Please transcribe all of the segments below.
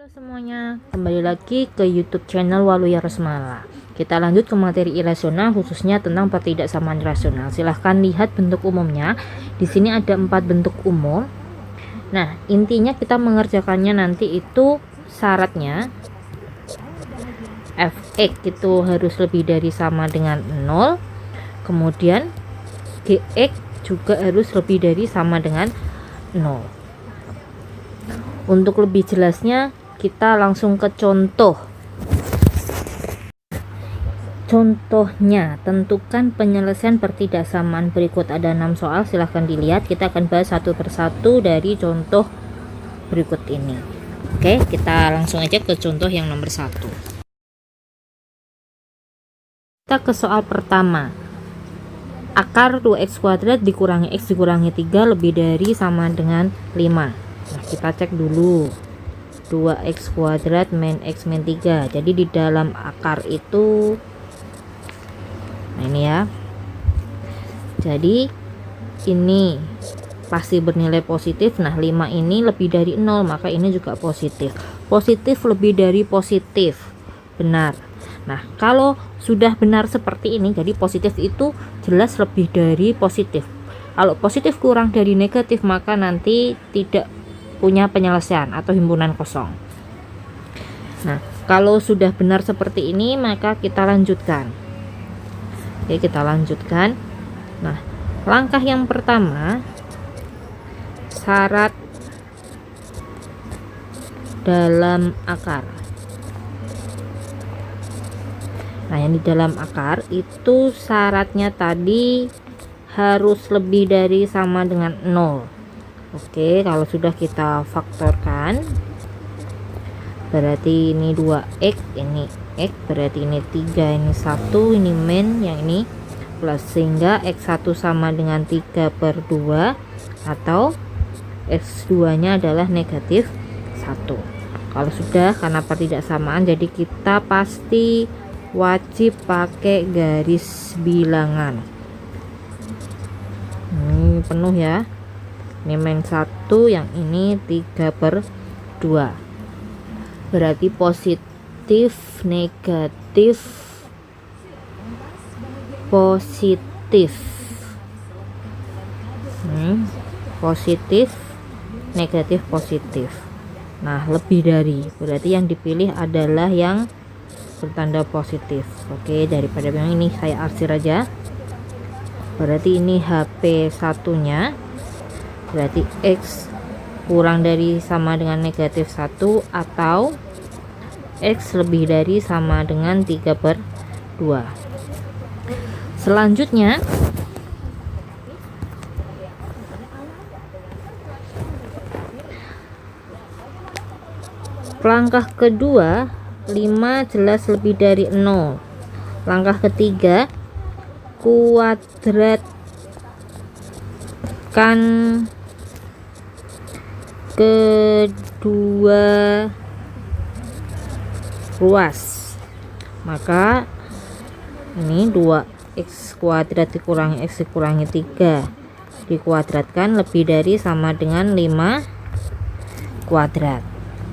Halo semuanya, kembali lagi ke YouTube channel Waluya Rosmala. Kita lanjut ke materi irasional, khususnya tentang pertidaksamaan rasional. Silahkan lihat bentuk umumnya. Di sini ada 4 bentuk umum. Nah, intinya kita mengerjakannya nanti itu syaratnya fx itu harus lebih dari sama dengan 0. Kemudian gx juga harus lebih dari sama dengan 0. Untuk lebih jelasnya, kita langsung ke contoh. Contohnya, tentukan penyelesaian pertidaksamaan berikut. Ada 6 soal, silahkan dilihat. Kita akan bahas satu persatu dari contoh berikut ini. Oke, kita langsung aja ke contoh yang nomor 1. Kita ke soal pertama. Akar 2x kuadrat dikurangi x dikurangi 3 lebih dari sama dengan 5. Nah, kita cek dulu. 2x kuadrat min x min 3. Jadi di dalam akar itu, nah ini ya, jadi ini pasti bernilai positif. Nah 5 ini lebih dari 0, maka ini juga positif. Positif lebih dari positif, benar. Nah kalau sudah benar seperti ini, jadi positif itu jelas lebih dari positif. Kalau positif kurang dari negatif, maka nanti tidak punya penyelesaian atau himpunan kosong. Nah, kalau sudah benar seperti ini, maka kita lanjutkan. Oke, kita lanjutkan. Nah, langkah yang pertama, syarat dalam akar. Nah, yang di dalam akar itu syaratnya tadi harus lebih dari sama dengan 0. Oke, kalau sudah kita faktorkan, berarti ini 2x, ini x, berarti ini 3, ini 1, ini min, yang ini plus, sehingga x1 sama dengan 3/2 atau x2 nya adalah negatif 1. Kalau sudah, karena pertidaksamaan, jadi kita pasti wajib pakai garis bilangan. Ini penuh ya. Ini min 1, yang ini 3/2. Berarti positif, negatif, positif. Positif, negatif, positif. Nah, lebih dari, berarti yang dipilih adalah yang bertanda positif. Oke, daripada yang ini saya arsir aja. Berarti ini HP satunya, berarti x kurang dari sama dengan negatif 1 atau x lebih dari sama dengan 3/2. Selanjutnya, langkah kedua, 5 jelas lebih dari 0. Langkah ketiga, kuadratkan kedua ruas. Maka ini 2x kuadrat dikurangi x dikurangi 3 dikuadratkan lebih dari sama dengan 5 kuadrat.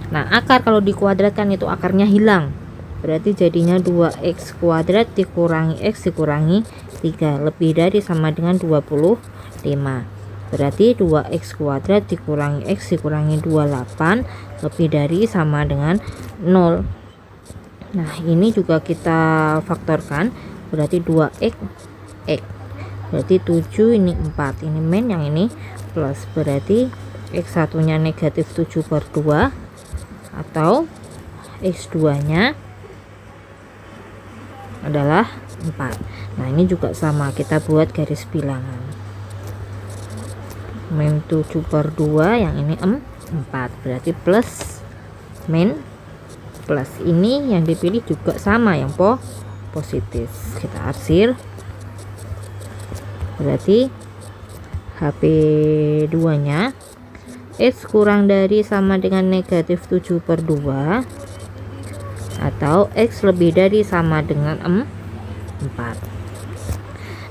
Nah, akar kalau dikuadratkan itu akarnya hilang, berarti jadinya 2x kuadrat dikurangi x dikurangi 3 lebih dari sama dengan 25. Berarti 2x kuadrat dikurangi x dikurangi 28 lebih dari sama dengan 0. Nah, ini juga kita faktorkan, berarti 2x x. Berarti 7, ini 4, ini min, yang ini plus, berarti x1 nya negatif 7/2 atau x2 nya adalah 4. Nah, ini juga sama, kita buat garis bilangan. Min 7/2, yang ini 4, berarti plus min plus. Ini yang dipilih juga sama, yang positif. Kita arsir, berarti HP 2 nya x kurang dari sama dengan negatif 7/2 atau x lebih dari sama dengan 4.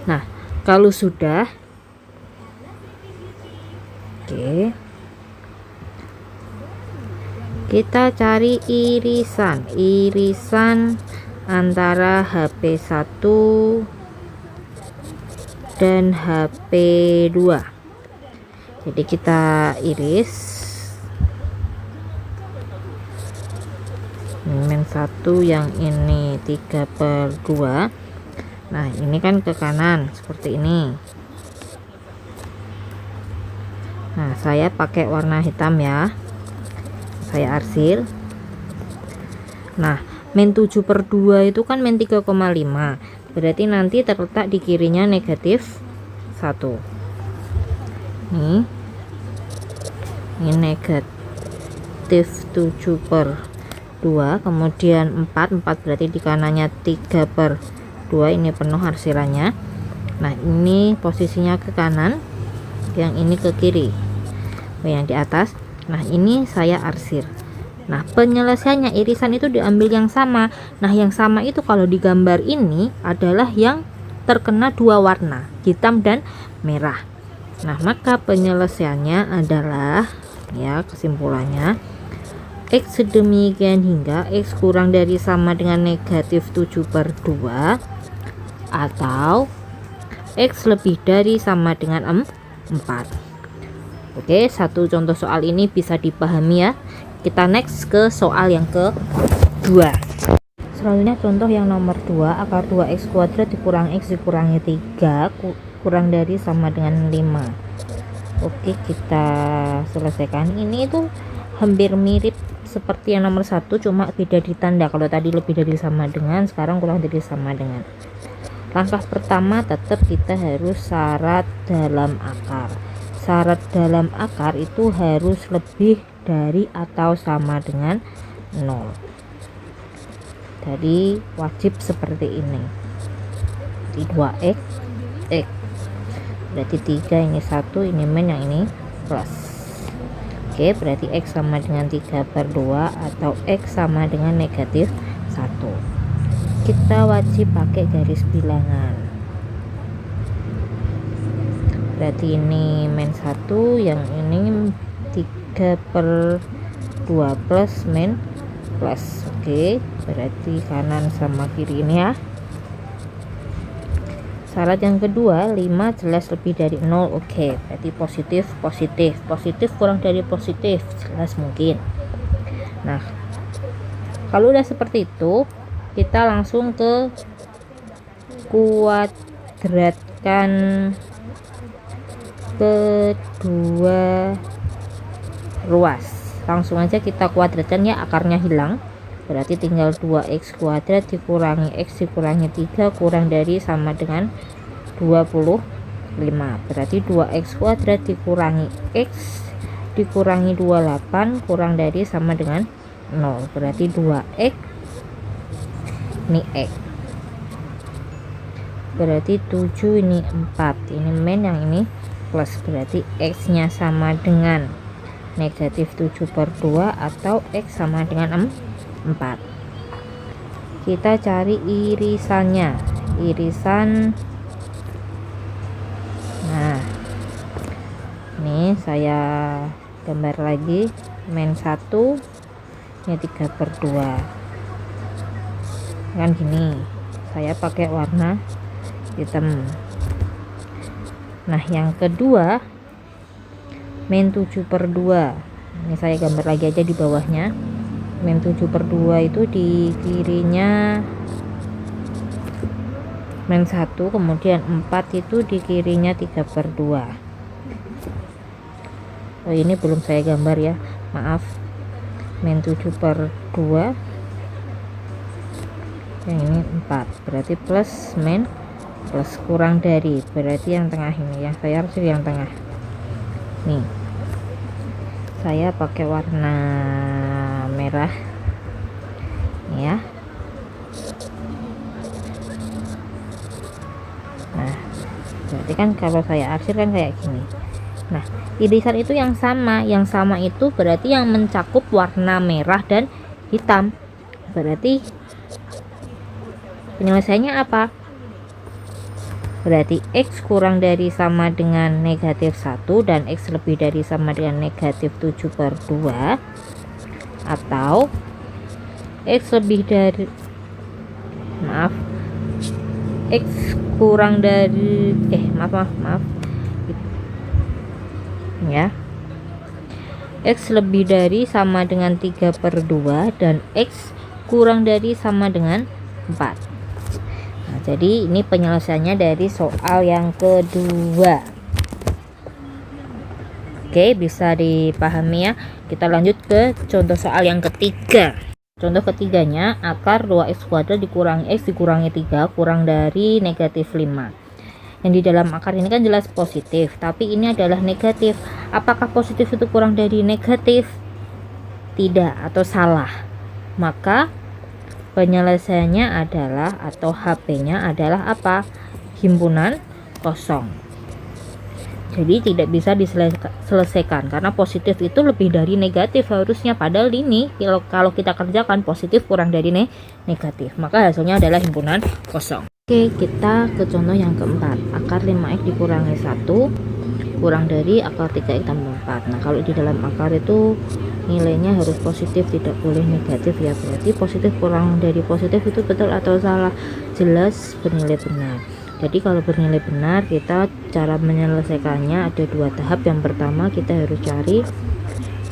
Nah, kalau sudah, oke, Kita cari irisan antara HP1 dan HP2. Jadi kita iris men 1 yang ini 3/2. Nah ini kan ke kanan seperti ini. Nah saya pakai warna hitam ya, saya arsir. Nah men 7/2 itu kan men 3,5, berarti nanti terletak di kirinya negatif 1. Ini negatif 7/2, kemudian 4 berarti di kanannya 3/2, ini penuh arsirannya. Nah ini posisinya ke kanan, yang ini ke kiri, yang di atas. Nah ini saya arsir. Nah penyelesaiannya irisan itu diambil yang sama. Nah yang sama itu kalau di gambar ini adalah yang terkena dua warna, hitam dan merah. Nah maka penyelesaiannya adalah, ya kesimpulannya, X sedemikian hingga X kurang dari sama dengan negatif 7/2 atau X lebih dari sama dengan 4. Oke, satu contoh soal ini bisa dipahami ya. Kita next ke soal yang kedua. Selanjutnya contoh yang nomor 2, akar 2x kuadrat dikurang x dikurangi 3 kurang dari sama dengan 5. Oke, kita selesaikan. Ini itu hampir mirip seperti yang nomor 1, cuma beda di tanda. Kalau tadi lebih dari sama dengan, sekarang kurang dari sama dengan. Langkah pertama tetap kita harus syarat dalam akar. Syarat dalam akar itu harus lebih dari atau sama dengan 0. Jadi wajib seperti ini. Jadi 2x x berarti 3, ini 1, ini min, yang ini plus. Oke, berarti x sama dengan 3/2 atau x sama dengan negatif 1. Kita wajib pakai garis bilangan. Berarti ini min 1, yang ini 3/2 plus min plus. Oke, berarti kanan sama kiri ini ya. Syarat yang kedua, 5 jelas lebih dari 0. Oke, berarti positif kurang dari positif, jelas mungkin. Nah kalau udah seperti itu, kita langsung ke kuadratkan kedua ruas. Langsung aja kita kuadratkan ya, akarnya hilang. Berarti tinggal 2x kuadrat dikurangi x dikurangi 3 kurang dari sama dengan 25. Berarti 2x kuadrat dikurangi x dikurangi 28 kurang dari sama dengan 0. Berarti 2x, ini x. Berarti 7, ini 4, ini min, yang ini plus. Berarti x nya sama dengan negatif 7/2 atau x sama dengan 4. Kita cari irisannya. Irisan, nah ini saya gambar lagi. min 1, ini 3/2 kan gini, saya pakai warna hitam. Nah yang kedua min 7/2, ini saya gambar lagi aja di bawahnya. min 7/2 itu di kirinya min 1, kemudian 4 itu di kirinya 3/2. Oh ini belum saya gambar ya, maaf. min 7/2, yang ini 4, berarti plus min plus kurang dari, berarti yang tengah ini, yang saya harus yang tengah nih. Saya pakai warna merah ya. Nah berarti kan kalau saya arsir kan kayak gini. Nah irisan itu yang sama itu berarti yang mencakup warna merah dan hitam. Berarti penyelesaiannya apa? Berarti x kurang dari sama dengan negatif 1 dan x lebih dari sama dengan negatif 7/2 atau X lebih dari X kurang dari maaf ya, X lebih dari sama dengan 3/2 dan X kurang dari sama dengan 4. Nah, jadi ini penyelesaiannya dari soal yang kedua. Oke, bisa dipahami ya. Kita lanjut ke contoh soal yang ketiga. Contoh ketiganya, akar 2x² dikurangi x dikurangi 3 kurang dari -5. Yang di dalam akar ini kan jelas positif, tapi ini adalah negatif. Apakah positif itu kurang dari negatif? Tidak, atau salah. Maka penyelesaiannya adalah, atau HP-nya adalah apa? Himpunan kosong. Jadi tidak bisa diselesaikan karena positif itu lebih dari negatif harusnya, padahal ini kalau kita kerjakan positif kurang dari negatif, maka hasilnya adalah himpunan kosong. Oke, kita ke contoh yang keempat. Akar 5x dikurangi 1 kurang dari akar 3x tambah 4. Nah, kalau di dalam akar itu nilainya harus positif, tidak boleh negatif ya. Berarti positif kurang dari positif itu betul atau salah? Jelas bernilai benar. Jadi kalau bernilai benar, kita cara menyelesaikannya ada dua tahap. Yang pertama kita harus cari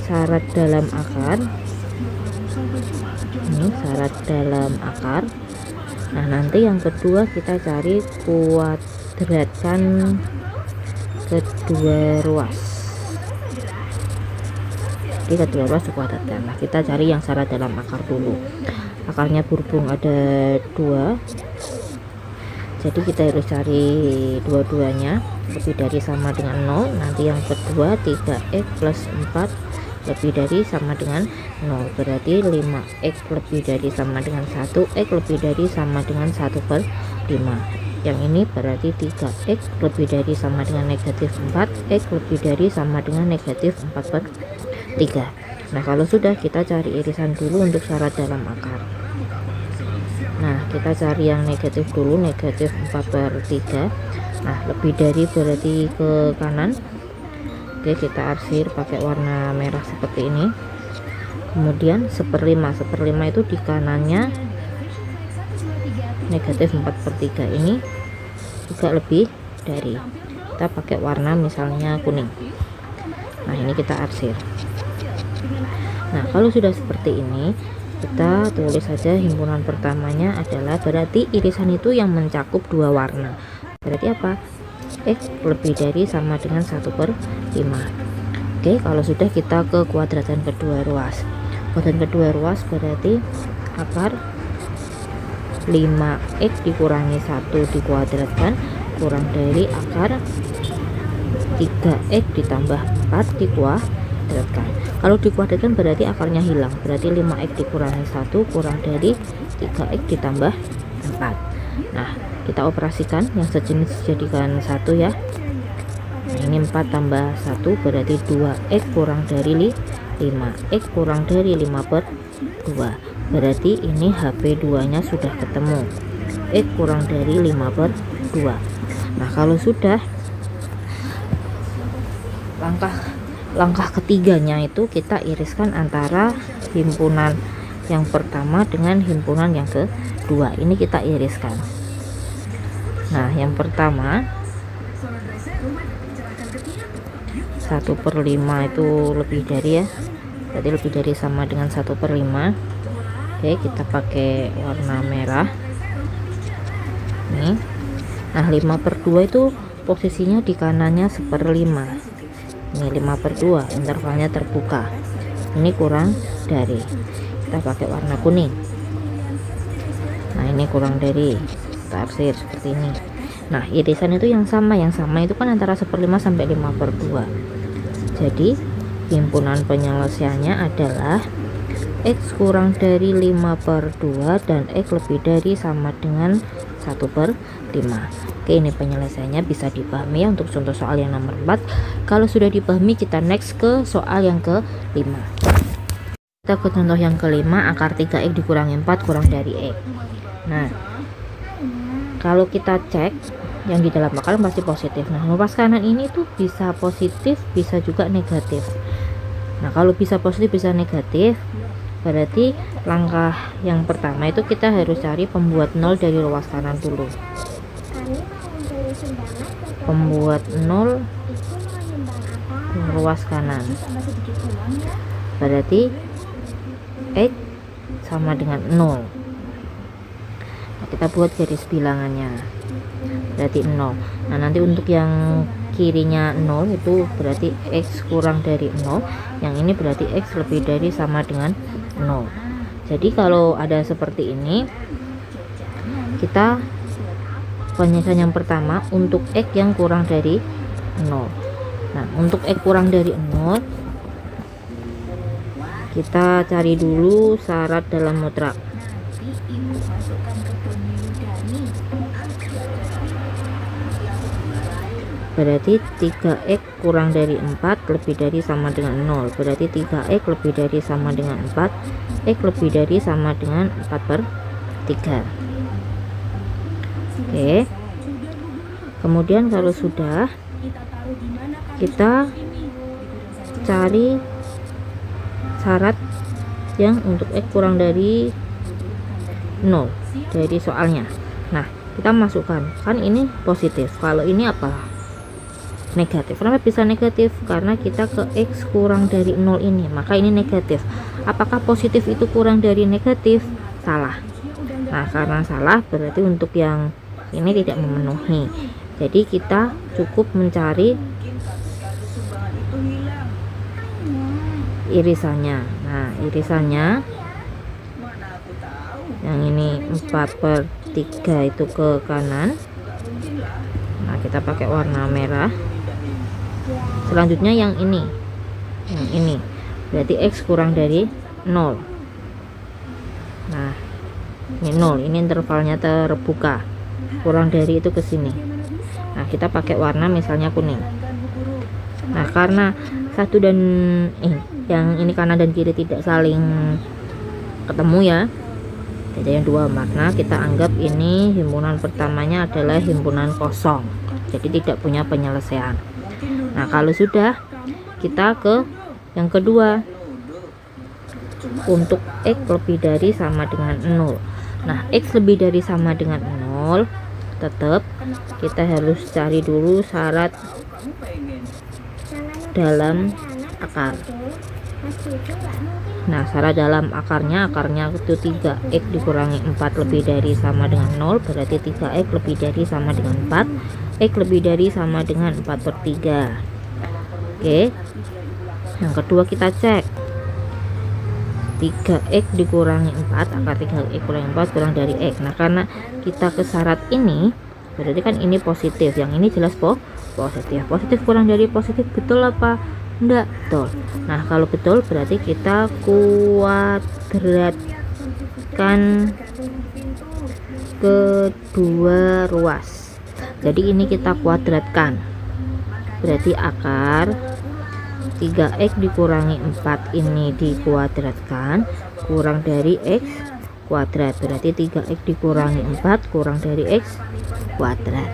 syarat dalam akar. Ini syarat dalam akar. Nah, nanti yang kedua kita cari kuadratkan kedua ruas. Jadi kedua ruas dikuadratkan. Nah, kita cari yang syarat dalam akar dulu. Akarnya berhubung ada 2, jadi kita harus cari dua-duanya lebih dari sama dengan 0. Nanti yang kedua 3x plus 4 lebih dari sama dengan 0, berarti 5x lebih dari sama dengan 1, x lebih dari sama dengan 1/5. Yang ini berarti 3x lebih dari sama dengan negatif 4, x lebih dari sama dengan negatif 4/3. Nah, kalau sudah, kita cari irisan dulu untuk syarat dalam akar. Nah, kita cari yang negatif dulu, negatif 4/3. Nah, lebih dari berarti ke kanan. Oke, kita arsir pakai warna merah seperti ini. Kemudian 1/5 itu di kanannya negatif 4/3, ini juga lebih dari. Kita pakai warna misalnya kuning. Nah, ini kita arsir. Nah, kalau sudah seperti ini, kita tulis saja himpunan pertamanya adalah, berarti irisan itu yang mencakup dua warna. Berarti apa? X lebih dari sama dengan 1/5. Oke, kalau sudah, kita ke kuadratan kedua ruas. Kuadratan kedua ruas berarti akar 5x dikurangi 1 dikuadratkan kurang dari akar 3x ditambah 4 dikuadratkan. Kalau dikuadratkan berarti akarnya hilang, berarti 5x dikurangi 1 kurang dari 3x ditambah 4. Nah, kita operasikan yang sejenis jadikan 1 ya. Nah, ini 4 tambah 1 berarti 2x kurang dari 5x kurang dari 5/2, berarti ini HP2 nya sudah ketemu, x kurang dari 5/2. Nah, kalau sudah, langkah ketiganya itu kita iriskan antara himpunan yang pertama dengan himpunan yang kedua. Ini kita iriskan. Nah, yang pertama 1/5 itu lebih dari ya, berarti lebih dari sama dengan 1/5. Oke, kita pakai warna merah nih. Nah, 5/2 itu posisinya di kanannya 1/5. Ini 5/2, intervalnya terbuka, ini kurang dari. Kita pakai warna kuning. Nah, ini kurang dari, kita arsir seperti ini. Nah, irisan itu yang sama itu kan antara 1/5 sampai 5/2. Jadi himpunan penyelesaiannya adalah x kurang dari 5/2 dan x lebih dari sama dengan 1/5. Oke, ini penyelesaiannya bisa dipahami ya untuk contoh soal yang nomor 4. Kalau sudah dipahami, kita next ke soal yang ke-5. Kita ke contoh yang ke-5, akar 3x dikurangi 4 kurang dari x. Nah, kalau kita cek yang di dalam akar pasti positif. Nah, ruas kanan ini tuh bisa positif, bisa juga negatif. Nah, kalau bisa positif bisa negatif, Berarti langkah yang pertama itu kita harus cari pembuat 0 dari ruas kanan dulu. Pembuat 0 ruas kanan. Berarti X sama dengan 0. Nah, kita buat garis bilangannya. Berarti 0. Nah, nanti untuk yang kirinya 0 itu berarti X kurang dari 0, yang ini berarti X lebih dari sama dengan 0. Jadi kalau ada seperti ini, kita penyelesaian yang pertama untuk X yang kurang dari 0. Nah, untuk X kurang dari 0, kita cari dulu syarat dalam mutlak. Berarti 3x kurang dari 4 lebih dari sama dengan 0. Berarti 3x lebih dari sama dengan 4, x lebih dari sama dengan 4/3. Oke. Kemudian kalau sudah, kita cari syarat yang untuk x kurang dari 0 dari soalnya. Nah, kita masukkan, kan ini positif, kalau ini apa? Negatif. Kenapa bisa negatif? Karena kita ke X kurang dari 0 ini, maka ini negatif. Apakah positif itu kurang dari negatif? Salah. Nah, karena salah berarti untuk yang ini tidak memenuhi. Jadi kita cukup mencari irisannya. Nah, irisannya yang ini 4/3 itu ke kanan. Nah, kita pakai warna merah. Selanjutnya yang ini berarti X kurang dari 0. Nah, ini 0, ini intervalnya terbuka, kurang dari itu ke sini. Nah, kita pakai warna misalnya kuning. Nah, karena satu dan yang ini kanan dan kiri tidak saling ketemu ya, jadi yang dua makna, kita anggap ini himpunan pertamanya adalah himpunan kosong, jadi tidak punya penyelesaian. Nah, kalau sudah, kita ke yang kedua untuk X lebih dari sama dengan 0. Nah, X lebih dari sama dengan 0, tetap kita harus cari dulu syarat dalam akar. Nah, syarat dalam akarnya itu 3x dikurangi 4 lebih dari sama dengan 0, berarti 3x lebih dari sama dengan 4, x lebih dari sama dengan 4/3. Oke, yang kedua kita cek 3x dikurangi 4, akar 3x kurangi 4 kurang dari x. Nah, karena kita ke syarat ini, berarti kan ini positif, yang ini jelas positif. Positif kurang dari positif, betul apa enggak? Betul. Nah, kalau betul berarti kita kuadratkan kedua ruas. Jadi ini kita kuadratkan, berarti akar 3x dikurangi 4 ini dikuadratkan kurang dari x kuadrat, berarti 3x dikurangi 4 kurang dari x kuadrat,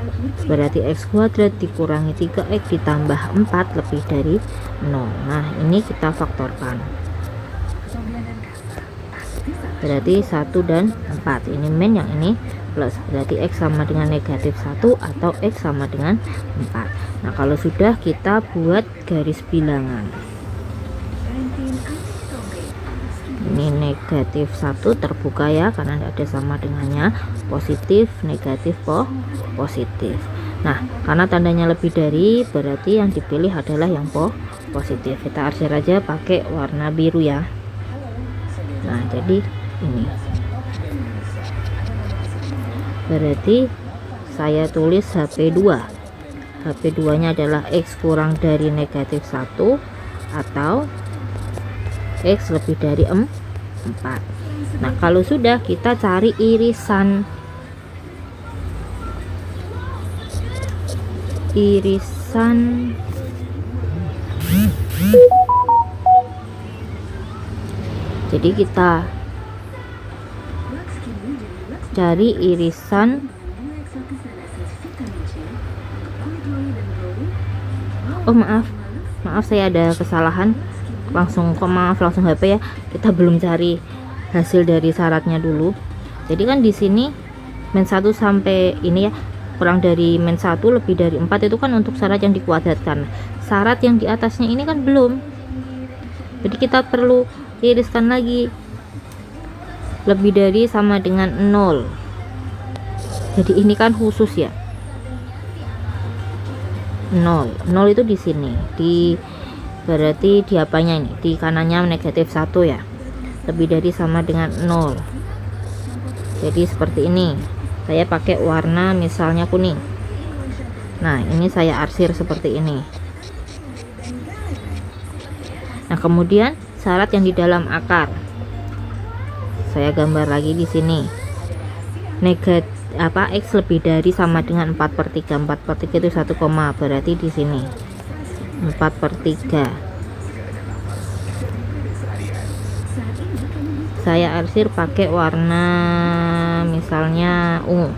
berarti x kuadrat dikurangi 3x ditambah 4 lebih dari 0. Nah, ini kita faktorkan, berarti 1 dan 4, ini min, yang ini plus, berarti x sama dengan negatif 1 atau x sama dengan 4. Nah, kalau sudah, kita buat garis bilangan. Ini negatif 1 terbuka ya, karena tidak ada sama dengannya, positif, negatif, positif. Nah, karena tandanya lebih dari, berarti yang dipilih adalah yang positif. Kita arsir aja pakai warna biru ya. Nah, jadi ini berarti saya tulis HP2. HP2 nya adalah X kurang dari negatif 1 atau X lebih dari 4. Nah, kalau sudah, kita cari irisan. Jadi kita cari irisan. Oh, maaf saya ada kesalahan. langsung maaf langsung HP ya, kita belum cari hasil dari syaratnya dulu. Jadi kan di sini min 1 sampai ini ya, kurang dari min 1 lebih dari 4 itu kan untuk syarat yang dikuadratkan. Syarat yang di atasnya ini kan belum, jadi kita perlu iriskan lagi, lebih dari sama dengan 0. Jadi ini kan khusus ya, 0 itu di sini, berarti di apanya ini, di kanannya negatif 1 ya, lebih dari sama dengan 0. Jadi seperti ini, saya pakai warna misalnya kuning. Nah ini saya arsir seperti ini. Nah kemudian syarat yang di dalam akar saya gambar lagi di sini, X lebih dari sama dengan 4/3. 4/3 itu 1 koma, berarti di sini 4/3. Saya arsir pakai warna misalnya ungu.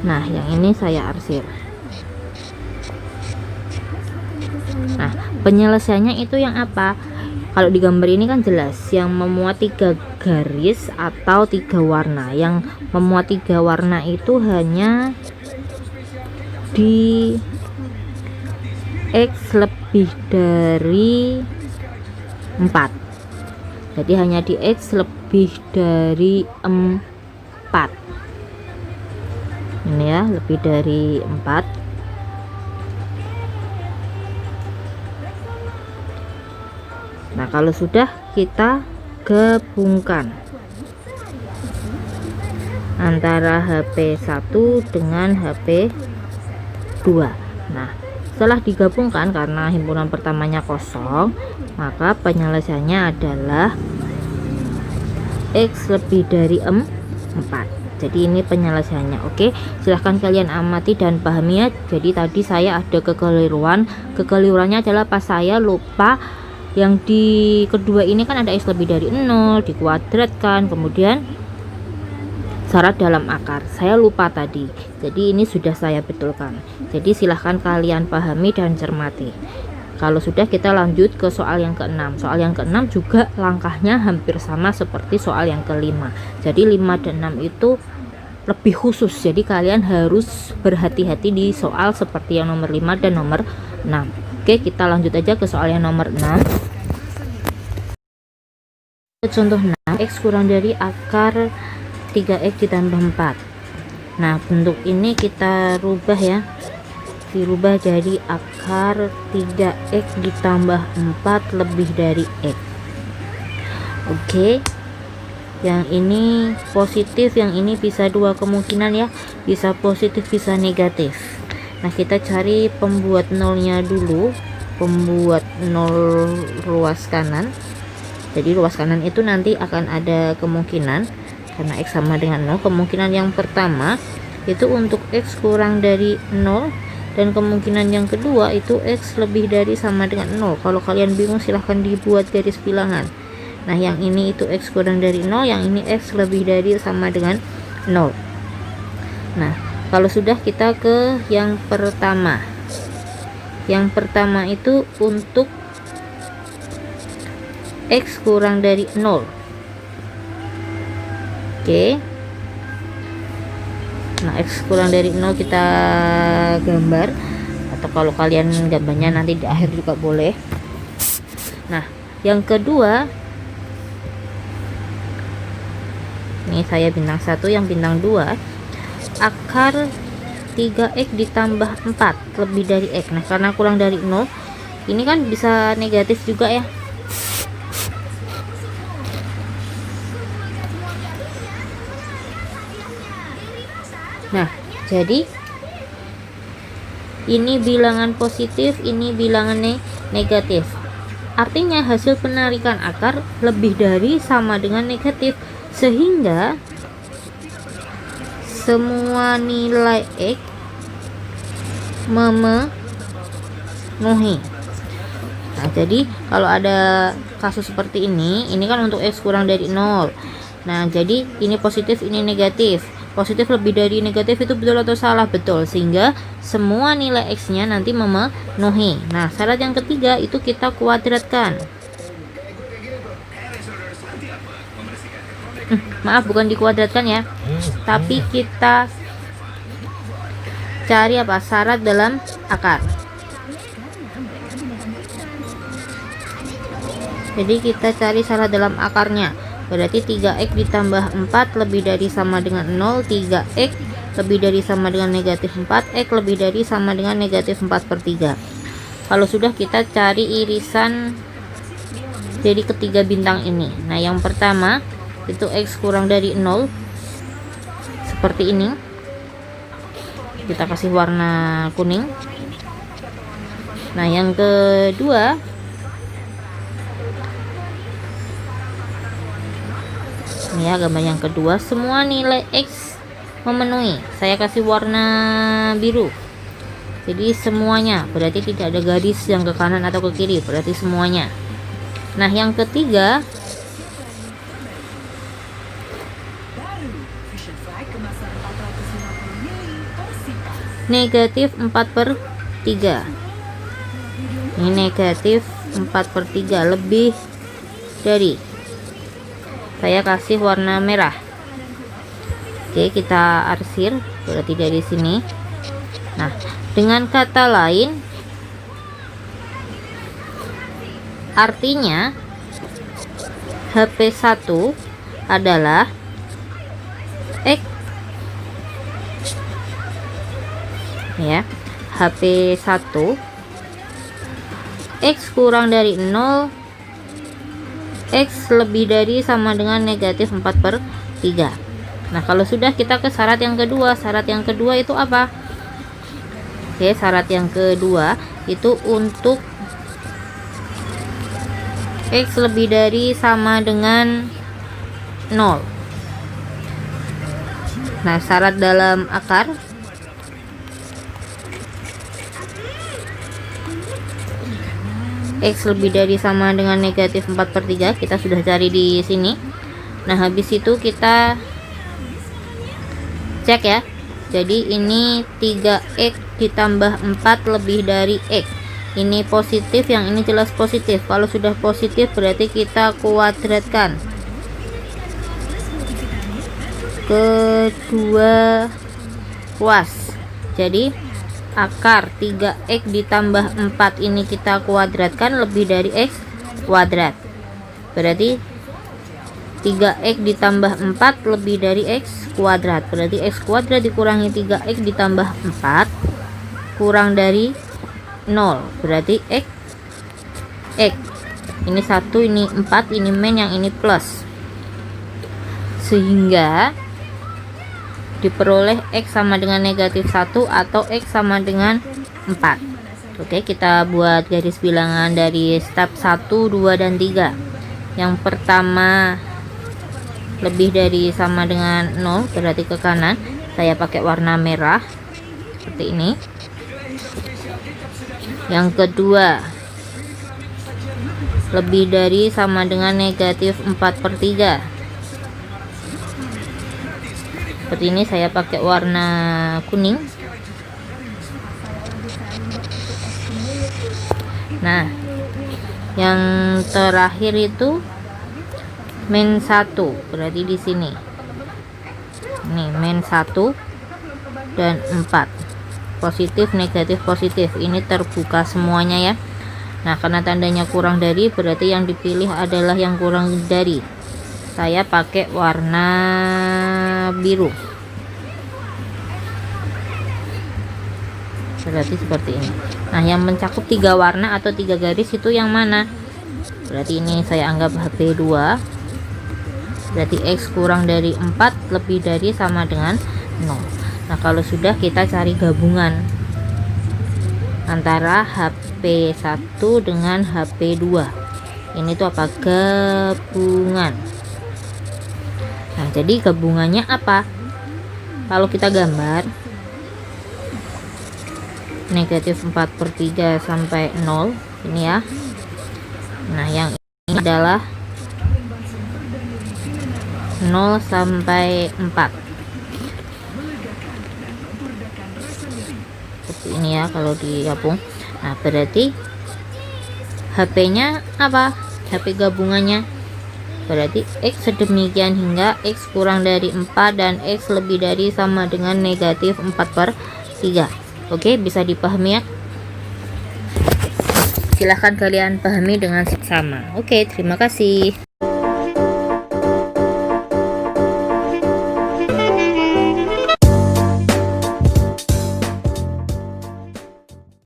Nah yang ini saya arsir. Nah penyelesaiannya itu yang apa? Kalau di gambar ini kan jelas yang memuat 3 garis atau 3 warna. Yang memuat 3 warna itu hanya di X lebih dari 4. Jadi hanya di X lebih dari 4. Ini ya, lebih dari 4. Nah kalau sudah, kita gabungkan antara HP 1 dengan HP 2. Nah setelah digabungkan, karena himpunan pertamanya kosong, maka penyelesaiannya adalah X lebih dari 4. Jadi ini penyelesaiannya. Oke, silahkan kalian amati dan pahami ya. Jadi tadi saya ada kekeliruannya adalah pas saya lupa yang di kedua ini kan ada X lebih dari 0 dikuadratkan, kemudian syarat dalam akar, saya lupa tadi. Jadi ini sudah saya betulkan. Jadi silahkan kalian pahami dan cermati. Kalau sudah, kita lanjut ke soal yang ke-6. Soal yang ke-6 juga langkahnya hampir sama seperti soal yang ke-5. Jadi 5 dan 6 itu lebih khusus, jadi kalian harus berhati-hati di soal seperti yang nomor 5 dan nomor 6. Oke, kita lanjut aja ke soal yang nomor 6. Contoh 6, X kurang dari akar 3X ditambah 4. Nah bentuk ini kita rubah ya, dirubah jadi akar 3X ditambah 4 lebih dari X. Oke, yang ini positif, yang ini bisa dua kemungkinan ya, bisa positif bisa negatif. Nah kita cari pembuat nolnya dulu, pembuat nol ruas kanan. Jadi ruas kanan itu nanti akan ada kemungkinan, karena X sama dengan 0. Kemungkinan yang pertama itu untuk X kurang dari 0, dan kemungkinan yang kedua itu X lebih dari sama dengan 0. Kalau kalian bingung silahkan dibuat garis bilangan. Nah yang ini itu X kurang dari 0, yang ini X lebih dari sama dengan 0. Nah kalau sudah, kita ke yang pertama. Yang pertama itu untuk X kurang dari 0. Oke. Nah X kurang dari 0 kita gambar, atau kalau kalian gambarnya nanti di akhir juga boleh. Nah yang kedua, ini saya bintang 1, yang bintang 2, akar 3X ditambah 4 lebih dari X. Nah karena kurang dari 0, ini kan bisa negatif juga ya. Nah jadi ini bilangan positif, ini bilangan negatif. Artinya hasil penarikan akar lebih dari sama dengan negatif, sehingga semua nilai X memenuhi. Nah jadi kalau ada kasus seperti ini kan untuk X kurang dari 0. Nah jadi ini positif, ini negatif. positif lebih dari negatif itu betul atau salah? Betul, sehingga semua nilai X nya nanti memenuhi. Nah, syarat yang ketiga itu kita kuadratkan. Maaf, bukan dikuadratkan ya, tapi kita cari apa? Syarat dalam akar. Jadi kita cari syarat dalam akarnya. Berarti 3x ditambah 4 lebih dari sama dengan 0, 3x lebih dari sama dengan negatif 4x lebih dari sama dengan negatif 4/3. Kalau sudah, kita cari irisan dari ketiga bintang ini. Nah, yang pertama itu x kurang dari 0, seperti ini. Kita kasih warna kuning. Nah, yang kedua ini ya, gambar yang kedua, semua nilai X memenuhi. Saya kasih warna biru. Jadi semuanya, berarti tidak ada garis yang ke kanan atau ke kiri, berarti semuanya. Nah, yang ketiga negatif 4/3. Ini negatif 4/3 lebih dari. Saya kasih warna merah. Oke, kita arsir, berarti dari sini. Nah, dengan kata lain, artinya HP1 adalah X ya, HP1 X kurang dari 0, X lebih dari sama dengan negatif 4/3. Nah, kalau sudah, kita ke syarat yang kedua. Syarat yang kedua itu apa? Oke, syarat yang kedua itu untuk X lebih dari sama dengan 0. Nah, syarat dalam akar X lebih dari sama dengan negatif 4/3 kita sudah cari di sini. Nah, habis itu kita cek ya. Jadi ini 3x ditambah 4 lebih dari x. Ini positif, yang ini jelas positif. Kalau sudah positif berarti kita kuadratkan. Kedua ruas. Jadi akar 3x ditambah 4 ini kita kuadratkan lebih dari x kuadrat. Berarti 3x ditambah 4 lebih dari x kuadrat. Berarti x kuadrat dikurangi 3x ditambah 4 kurang dari 0. Berarti x ini 1, ini 4, ini min, yang ini plus. Sehingga diperoleh X sama dengan negatif 1 atau X sama dengan 4. Oke, kita buat garis bilangan dari step 1, 2, dan 3. Yang pertama lebih dari sama dengan 0, berarti ke kanan. Saya pakai warna merah seperti ini. Yang kedua lebih dari sama dengan negatif 4/3. Seperti ini, saya pakai warna kuning. Nah, yang terakhir itu min 1, berarti di sini. Nih, min 1 dan 4. Positif, negatif, positif. Ini terbuka semuanya ya. Nah, karena tandanya kurang dari, berarti yang dipilih adalah yang kurang dari. Saya pakai warna biru. Berarti seperti ini. Nah, yang mencakup 3 warna atau 3 garis itu yang mana? Berarti ini saya anggap HP2. Berarti X kurang dari 4 lebih dari sama dengan 0. Nah, kalau sudah, kita cari gabungan antara HP1 dengan HP2. Ini tuh apa? Gabungan. Nah, jadi gabungannya apa? Kalau kita gambar negatif 4/3 sampai 0 ini ya. Nah, yang ini adalah 0 sampai 4. ini ya kalau digabung. Nah berarti HP-nya apa? HP gabungannya berarti X sedemikian hingga X kurang dari 4 dan X lebih dari sama dengan negatif 4/3. Oke, bisa dipahami ya? Silahkan kalian pahami dengan seksama. Oke, terima kasih.